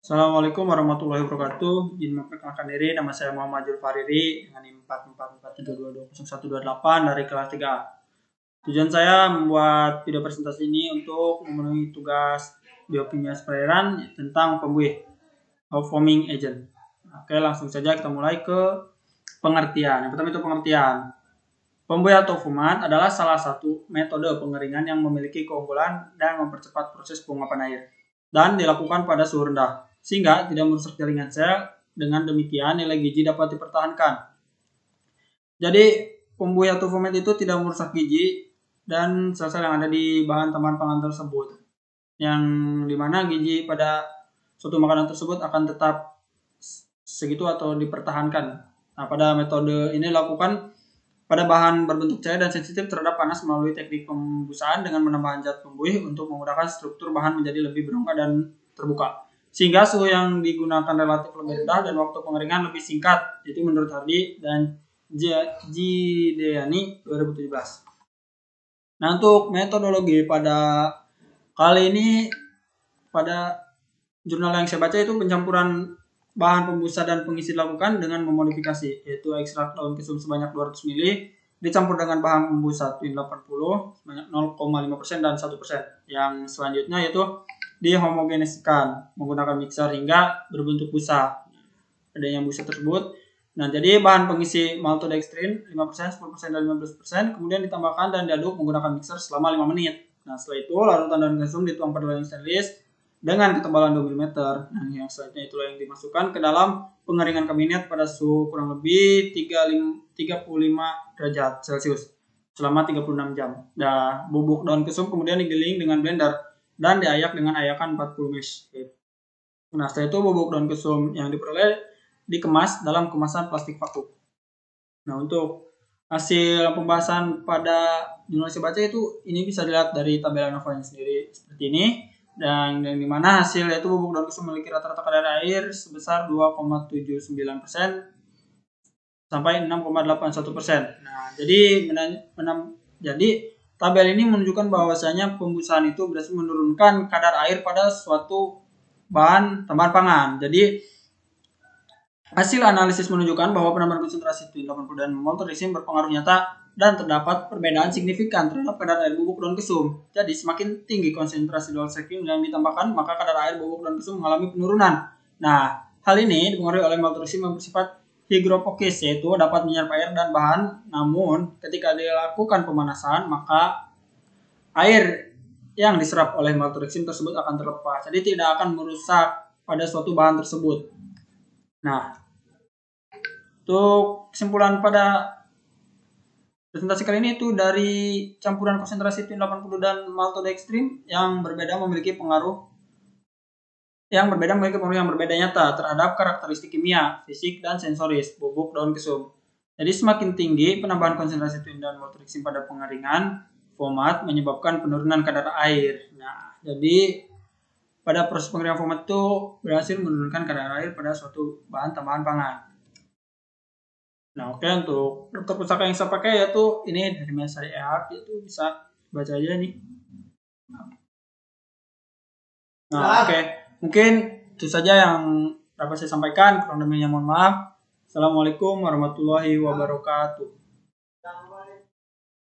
Assalamualaikum warahmatullahi wabarakatuh. Izin memperkenalkan diri, nama saya Muhammad Julfariri dengan NIM 444322128 dari kelas 3A. Tujuan saya membuat video presentasi ini untuk memenuhi tugas biokimia perairan tentang pembuih atau foaming agent. Oke, langsung saja kita mulai ke pengertian. Yang pertama itu pengertian. Pembuih atau fumat adalah salah satu metode pengeringan yang memiliki keunggulan dan mempercepat proses penguapan air dan dilakukan pada suhu rendah sehingga tidak merusak jaringan sel. Dengan demikian nilai gizi dapat dipertahankan. Jadi pembuih atau fumat itu tidak merusak gizi dan sel-sel yang ada di bahan tambahan pangan tersebut, yang dimana gizi pada suatu makanan tersebut akan tetap segitu atau dipertahankan. Nah, pada metode ini dilakukan pada bahan berbentuk cair dan sensitif terhadap panas melalui teknik pembusaan dengan menambahkan zat pembuih untuk memudahkan struktur bahan menjadi lebih berongga dan terbuka. Sehingga suhu yang digunakan relatif lebih rendah dan waktu pengeringan lebih singkat. Itu menurut Hardy dan Gideani 2017. Nah, untuk metodologi pada kali ini pada jurnal yang saya baca itu pencampuran bahan pembusa dan pengisi dilakukan dengan memodifikasi, yaitu ekstrak daun kesum sebanyak 200 ml dicampur dengan bahan pembusa Twin 80 sebanyak 0,5% dan 1%. Yang selanjutnya yaitu dihomogenesikan menggunakan mixer hingga berbentuk busa. Adanya busa tersebut. Nah, jadi bahan pengisi maltodextrin 5%, 10% dan 15% kemudian ditambahkan dan diaduk menggunakan mixer selama 5 menit. Nah, setelah itu larutan daun kesum dituang pada loyang stainless dengan ketebalan 2 mm. Nah, yang selanjutnya itulah yang dimasukkan ke dalam pengeringan kabinet pada suhu kurang lebih 35 derajat Celcius selama 36 jam. Nah, bubuk daun kesum kemudian digiling dengan blender dan diayak dengan ayakan 40 mesh. Nah, setelah itu bubuk daun kesum yang diperoleh dikemas dalam kemasan plastik vakum. Nah, untuk hasil pembahasan pada jurnal saya baca itu ini bisa dilihat dari tabel ANOVA sendiri seperti ini. Dan yang dimana hasil yaitu bubuk daun kesum memiliki rata-rata kadar air sebesar 2,79% sampai 6,81%. Nah, jadi tabel ini menunjukkan bahwasanya pembusahan itu berhasil menurunkan kadar air pada suatu bahan tambahan pangan. Jadi hasil analisis menunjukkan bahwa penambahan konsentrasi Twin 80 dan maltodextrin berpengaruh nyata dan terdapat perbedaan signifikan terhadap kadar air bubuk daun kesum. Jadi semakin tinggi konsentrasi doxycycline yang ditambahkan, maka kadar air bubuk daun kesum mengalami penurunan. Nah, hal ini dipengaruhi oleh maltodextrin yang bersifat hygrofocus, yaitu dapat menyerap air dan bahan. Namun, ketika dilakukan pemanasan, maka air yang diserap oleh maltodextrin tersebut akan terlepas. Jadi tidak akan merusak pada suatu bahan tersebut. Nah, untuk kesimpulan pada presentasi kali ini itu dari campuran konsentrasi Twin 80 dan maltodextrin yang berbeda memiliki pengaruh yang berbeda nyata terhadap karakteristik kimia, fisik, dan sensoris bubuk daun kesum. Jadi semakin tinggi penambahan konsentrasi Twin dan maltodextrin pada pengeringan fomat menyebabkan penurunan kadar air. Nah, jadi pada proses pengeringan fomat itu berhasil menurunkan kadar air pada suatu bahan tambahan pangan. Nah, oke, untuk daftar pustaka yang saya pakai yaitu ini dari Mesari Ehart, itu bisa baca aja nih. Nah, oke. Mungkin itu saja yang dapat saya sampaikan. Kurang lebihnya mohon maaf. Assalamualaikum warahmatullahi wabarakatuh.